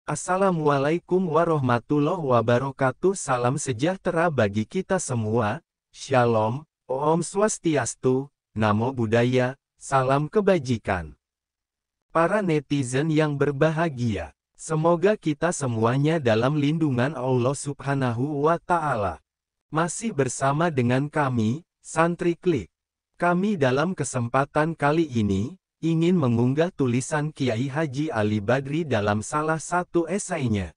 Assalamualaikum warahmatullahi wabarakatuh. Salam sejahtera bagi kita semua. Shalom, Om Swastiastu, Namo Buddhaya, salam kebajikan. Para netizen yang berbahagia, semoga kita semuanya dalam lindungan Allah Subhanahu wa Ta'ala. Masih bersama dengan kami, Santri Klik. Kami dalam kesempatan kali ini ingin mengunggah tulisan Kiai Haji Ali Badri dalam salah satu esainya.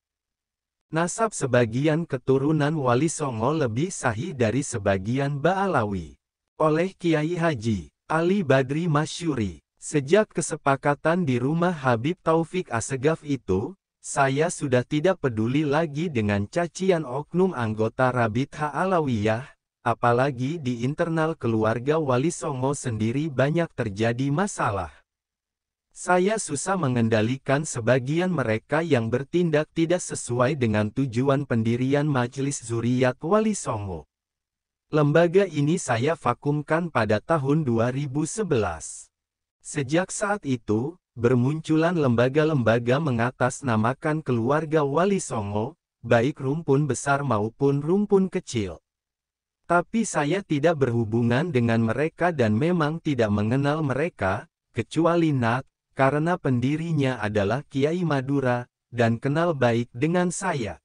Nasab sebagian keturunan Wali Songo lebih sahih dari sebagian Ba'alawi. Oleh Kiai Haji Ali Badri Masyuri. Sejak kesepakatan di rumah Habib Taufik Assegaf itu, saya sudah tidak peduli lagi dengan cacian oknum anggota Rabithah Alawiyah, apalagi di internal keluarga Wali Songo sendiri banyak terjadi masalah. Saya susah mengendalikan sebagian mereka yang bertindak tidak sesuai dengan tujuan pendirian Majelis Zuriyat Wali Songo. Lembaga ini saya vakumkan pada tahun 2011. Sejak saat itu, bermunculan lembaga-lembaga mengatasnamakan keluarga Wali Songo, baik rumpun besar maupun rumpun kecil. Tapi saya tidak berhubungan dengan mereka dan memang tidak mengenal mereka, kecuali Nat, karena pendirinya adalah Kiai Madura, dan kenal baik dengan saya.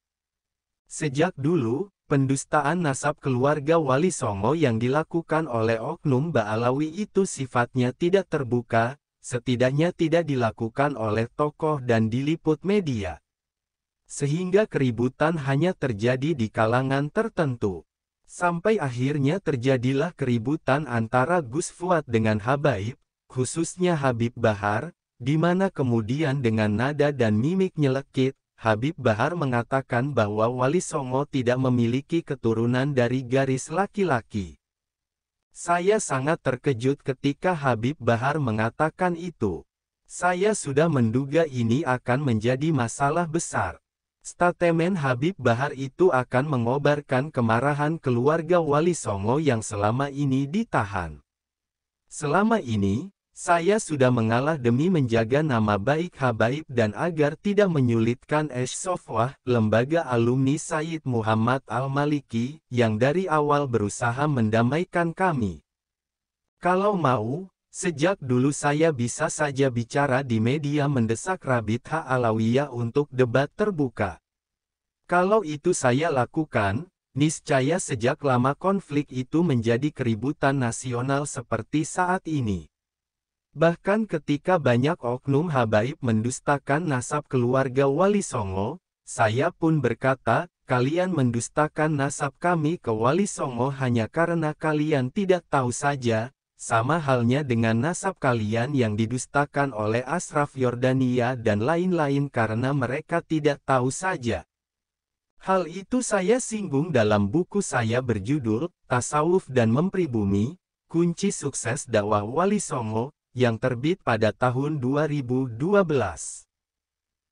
Sejak dulu, pendustaan nasab keluarga Wali Songo yang dilakukan oleh oknum Ba'alawi itu sifatnya tidak terbuka, setidaknya tidak dilakukan oleh tokoh dan diliput media. Sehingga keributan hanya terjadi di kalangan tertentu. Sampai akhirnya terjadilah keributan antara Gus Fuad dengan Habaib, khususnya Habib Bahar, di mana kemudian dengan nada dan mimik nyelekit, Habib Bahar mengatakan bahwa Wali Songo tidak memiliki keturunan dari garis laki-laki. Saya sangat terkejut ketika Habib Bahar mengatakan itu. Saya sudah menduga ini akan menjadi masalah besar. Statemen Habib Bahar itu akan mengobarkan kemarahan keluarga Wali Songo yang selama ini ditahan. Selama ini, saya sudah mengalah demi menjaga nama baik Habaib dan agar tidak menyulitkan Sofwah, lembaga alumni Sayyid Muhammad Al-Maliki, yang dari awal berusaha mendamaikan kami. Kalau mau, sejak dulu saya bisa saja bicara di media mendesak Rabithah Alawiyah untuk debat terbuka. Kalau itu saya lakukan, niscaya sejak lama konflik itu menjadi keributan nasional seperti saat ini. Bahkan ketika banyak oknum Habaib mendustakan nasab keluarga Wali Songo, saya pun berkata, kalian mendustakan nasab kami ke Wali Songo hanya karena kalian tidak tahu saja. Sama halnya dengan nasab kalian yang didustakan oleh Ashraf Yordania dan lain-lain karena mereka tidak tahu saja. Hal itu saya singgung dalam buku saya berjudul, Tasawuf dan Mempribumi, Kunci Sukses Dakwah Wali Songo, yang terbit pada tahun 2012.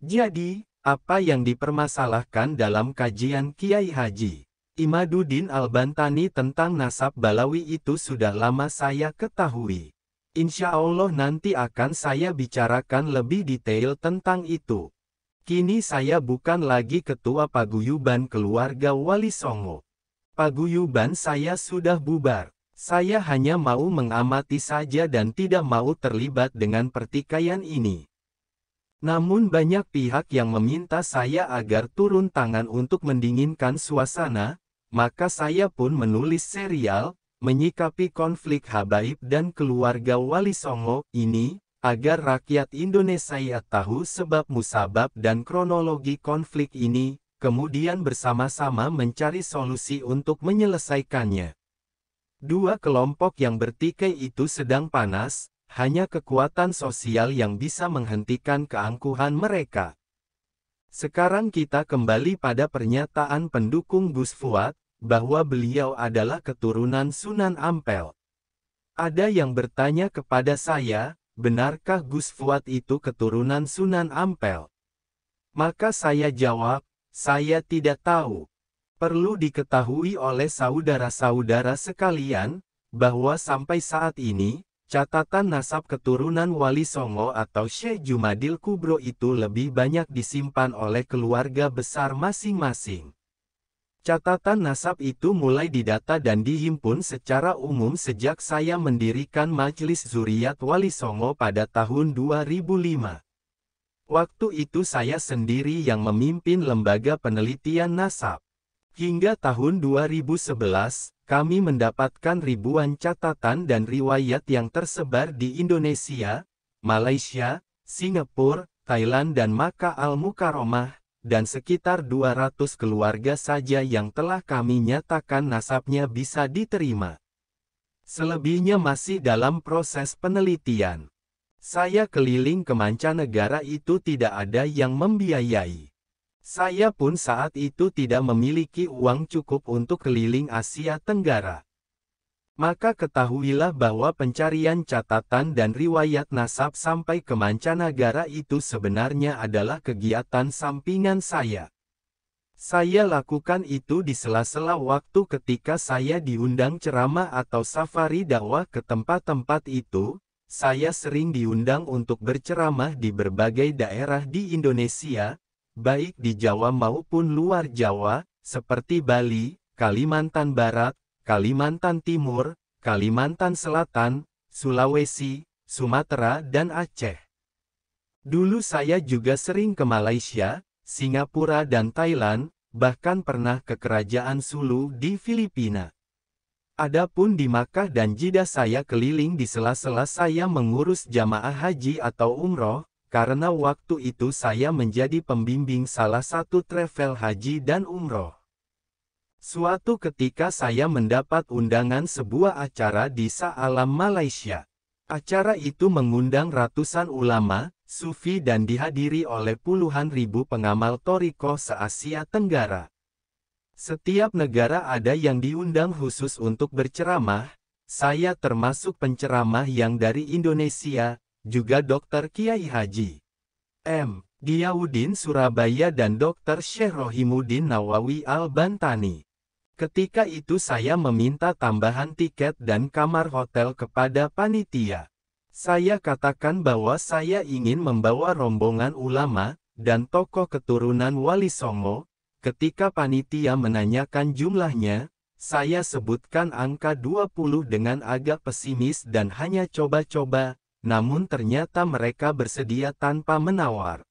Jadi, apa yang dipermasalahkan dalam kajian Kiai Haji Imaduddin Al-Bantani tentang nasab Balawi itu sudah lama saya ketahui. Insya Allah nanti akan saya bicarakan lebih detail tentang itu. Kini saya bukan lagi ketua paguyuban keluarga Wali Songo. Paguyuban saya sudah bubar. Saya hanya mau mengamati saja dan tidak mau terlibat dengan pertikaian ini. Namun banyak pihak yang meminta saya agar turun tangan untuk mendinginkan suasana, maka saya pun menulis serial, menyikapi konflik Habaib dan keluarga Wali Songo ini, agar rakyat Indonesia tahu sebab musabab dan kronologi konflik ini, kemudian bersama-sama mencari solusi untuk menyelesaikannya. Dua kelompok yang bertikai itu sedang panas, hanya kekuatan sosial yang bisa menghentikan keangkuhan mereka. Sekarang kita kembali pada pernyataan pendukung Gus Fuad, bahwa beliau adalah keturunan Sunan Ampel. Ada yang bertanya kepada saya, benarkah Gus Fuad itu keturunan Sunan Ampel? Maka saya jawab, saya tidak tahu. Perlu diketahui oleh saudara-saudara sekalian, bahwa sampai saat ini, catatan nasab keturunan Wali Songo atau Syekh Jumadil Kubro itu lebih banyak disimpan oleh keluarga besar masing-masing. Catatan nasab itu mulai didata dan dihimpun secara umum sejak saya mendirikan Majelis Zuriat Wali Songo pada tahun 2005. Waktu itu saya sendiri yang memimpin lembaga penelitian nasab. Hingga tahun 2011, kami mendapatkan ribuan catatan dan riwayat yang tersebar di Indonesia, Malaysia, Singapura, Thailand dan Makkah Al-Mukarramah, dan sekitar 200 keluarga saja yang telah kami nyatakan nasabnya bisa diterima. Selebihnya masih dalam proses penelitian. Saya keliling ke mancanegara itu tidak ada yang membiayai. Saya pun saat itu tidak memiliki uang cukup untuk keliling Asia Tenggara. Maka ketahuilah bahwa pencarian catatan dan riwayat nasab sampai ke mancanegara itu sebenarnya adalah kegiatan sampingan saya. Saya lakukan itu di sela-sela waktu ketika saya diundang ceramah atau safari dakwah ke tempat-tempat itu. Saya sering diundang untuk berceramah di berbagai daerah di Indonesia, baik di Jawa maupun luar Jawa, seperti Bali, Kalimantan Barat, Kalimantan Timur, Kalimantan Selatan, Sulawesi, Sumatera dan Aceh. Dulu saya juga sering ke Malaysia, Singapura dan Thailand, bahkan pernah ke Kerajaan Sulu di Filipina. Adapun di Makkah dan Jeddah saya keliling di sela-sela saya mengurus jamaah haji atau umroh, karena waktu itu saya menjadi pembimbing salah satu travel haji dan umroh. Suatu ketika saya mendapat undangan sebuah acara di Shah Alam Malaysia. Acara itu mengundang ratusan ulama, sufi dan dihadiri oleh puluhan ribu pengamal thariqah se-Asia Tenggara. Setiap negara ada yang diundang khusus untuk berceramah, saya termasuk penceramah yang dari Indonesia, juga Dr. Kiai Haji M. Giyauddin Surabaya dan Dr. Syekh Rohimuddin Nawawi Al-Bantani. Ketika itu saya meminta tambahan tiket dan kamar hotel kepada panitia. Saya katakan bahwa saya ingin membawa rombongan ulama dan tokoh keturunan Wali Songo. Ketika panitia menanyakan jumlahnya, saya sebutkan angka 20 dengan agak pesimis dan hanya coba-coba, namun ternyata mereka bersedia tanpa menawar.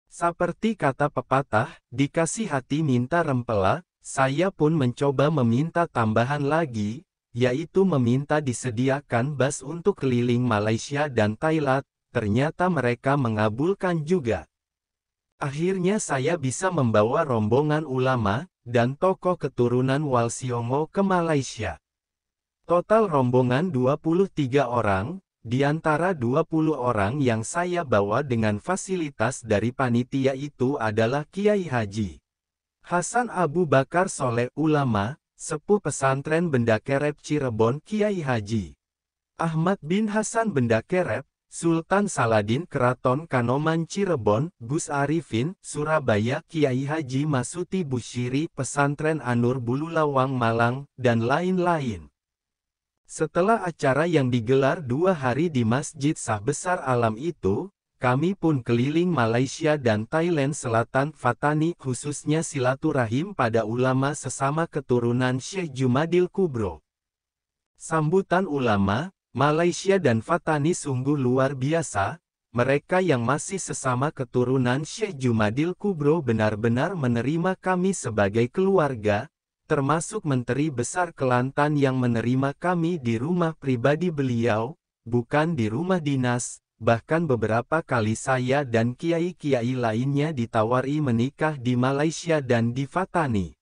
Seperti kata pepatah, dikasih hati minta rempela, saya pun mencoba meminta tambahan lagi, yaitu meminta disediakan bus untuk keliling Malaysia dan Thailand, ternyata mereka mengabulkan juga. Akhirnya saya bisa membawa rombongan ulama dan tokoh keturunan Walsiongo ke Malaysia. Total rombongan 23 orang, di antara 20 orang yang saya bawa dengan fasilitas dari panitia itu adalah Kiai Haji Hasan Abu Bakar Soleh ulama, sepuh pesantren Benda Kerep Cirebon Kiai Haji Ahmad bin Hasan Benda Kerep, Sultan Saladin Keraton Kanoman Cirebon, Gus Arifin, Surabaya, Kiai Haji Masuti Busyiri, Pesantren Anur Bululawang Malang, dan lain-lain. Setelah acara yang digelar 2 hari di Masjid Shah Besar Alam itu, kami pun keliling Malaysia dan Thailand Selatan Fatani khususnya silaturahim pada ulama sesama keturunan Syekh Jumadil Kubro. Sambutan ulama Malaysia dan Fatani sungguh luar biasa, mereka yang masih sesama keturunan Syekh Jumadil Kubro benar-benar menerima kami sebagai keluarga, termasuk Menteri Besar Kelantan yang menerima kami di rumah pribadi beliau, bukan di rumah dinas, bahkan beberapa kali saya dan kiai-kiai lainnya ditawari menikah di Malaysia dan di Fatani.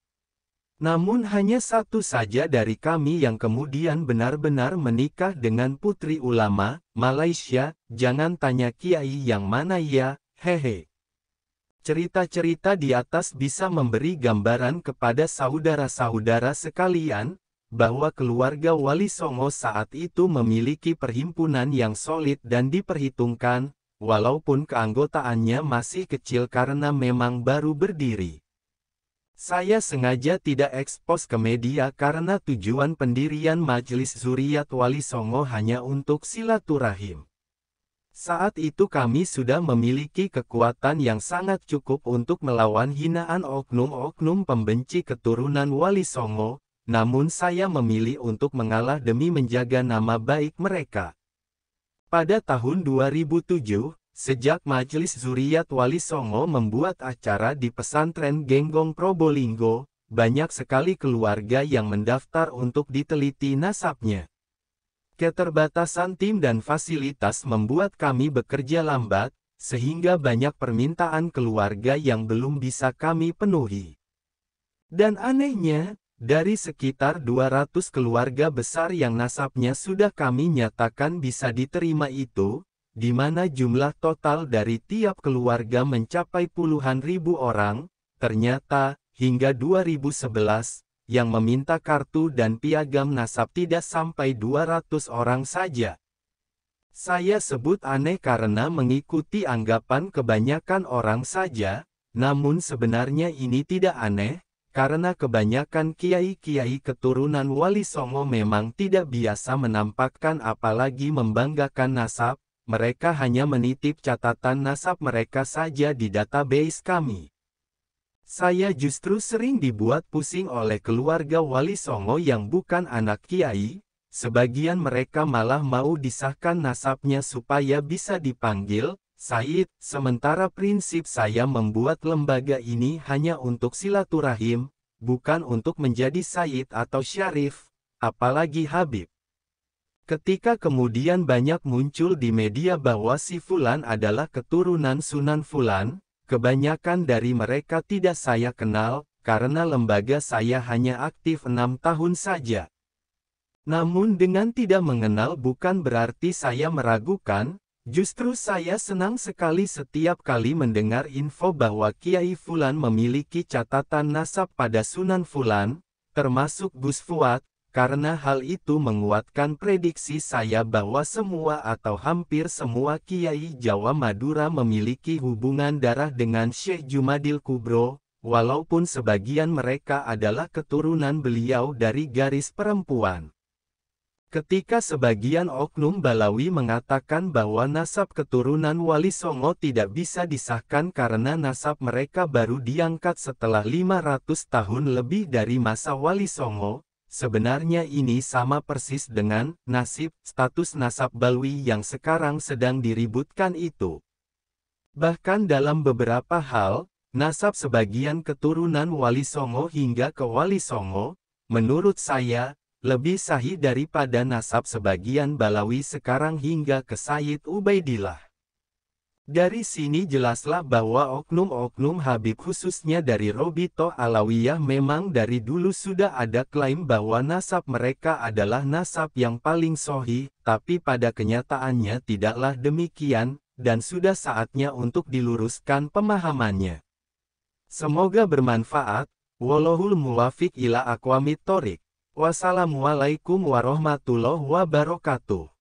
Namun hanya satu saja dari kami yang kemudian benar-benar menikah dengan putri ulama, Malaysia, jangan tanya kiai yang mana ya, hehe. Cerita-cerita di atas bisa memberi gambaran kepada saudara-saudara sekalian, bahwa keluarga Wali Songo saat itu memiliki perhimpunan yang solid dan diperhitungkan, walaupun keanggotaannya masih kecil karena memang baru berdiri. Saya sengaja tidak ekspos ke media karena tujuan pendirian Majelis Zuriyat Wali Songo hanya untuk silaturahim. Saat itu kami sudah memiliki kekuatan yang sangat cukup untuk melawan hinaan oknum-oknum pembenci keturunan Wali Songo, namun saya memilih untuk mengalah demi menjaga nama baik mereka. Pada tahun 2007, sejak Majelis Zuriyat Wali Songo membuat acara di pesantren Genggong Probolinggo, banyak sekali keluarga yang mendaftar untuk diteliti nasabnya. Keterbatasan tim dan fasilitas membuat kami bekerja lambat, sehingga banyak permintaan keluarga yang belum bisa kami penuhi. Dan anehnya, dari sekitar 200 keluarga besar yang nasabnya sudah kami nyatakan bisa diterima itu, di mana jumlah total dari tiap keluarga mencapai puluhan ribu orang, ternyata, hingga 2011, yang meminta kartu dan piagam nasab tidak sampai 200 orang saja. Saya sebut aneh karena mengikuti anggapan kebanyakan orang saja, namun sebenarnya ini tidak aneh, karena kebanyakan kiai-kiai keturunan Wali Songo memang tidak biasa menampakkan apalagi membanggakan nasab, mereka hanya menitip catatan nasab mereka saja di database kami. Saya justru sering dibuat pusing oleh keluarga Wali Songo yang bukan anak kiai, sebagian mereka malah mau disahkan nasabnya supaya bisa dipanggil Said, sementara prinsip saya membuat lembaga ini hanya untuk silaturahim, bukan untuk menjadi Said atau Syarif, apalagi Habib. Ketika kemudian banyak muncul di media bahwa si Fulan adalah keturunan Sunan Fulan, kebanyakan dari mereka tidak saya kenal, karena lembaga saya hanya aktif 6 tahun saja. Namun dengan tidak mengenal bukan berarti saya meragukan, justru saya senang sekali setiap kali mendengar info bahwa Kiai Fulan memiliki catatan nasab pada Sunan Fulan, termasuk Gus Fuad, karena hal itu menguatkan prediksi saya bahwa semua atau hampir semua Kiai Jawa Madura memiliki hubungan darah dengan Syekh Jumadil Kubro, walaupun sebagian mereka adalah keturunan beliau dari garis perempuan. Ketika sebagian oknum Balawi mengatakan bahwa nasab keturunan Wali Songo tidak bisa disahkan karena nasab mereka baru diangkat setelah 500 tahun lebih dari masa Wali Songo, sebenarnya ini sama persis dengan nasib status nasab Balwi yang sekarang sedang diributkan itu. Bahkan dalam beberapa hal, nasab sebagian keturunan Wali Songo hingga ke Wali Songo, menurut saya, lebih sahih daripada nasab sebagian Balawi sekarang hingga ke Sayyid Ubaidillah. Dari sini jelaslah bahwa oknum-oknum Habib khususnya dari Robito Alawiyah memang dari dulu sudah ada klaim bahwa nasab mereka adalah nasab yang paling sahih, tapi pada kenyataannya tidaklah demikian, dan sudah saatnya untuk diluruskan pemahamannya. Semoga bermanfaat, wallahul muwafiq ila aqwamit thoriq. Wassalamualaikum warahmatullahi wabarakatuh.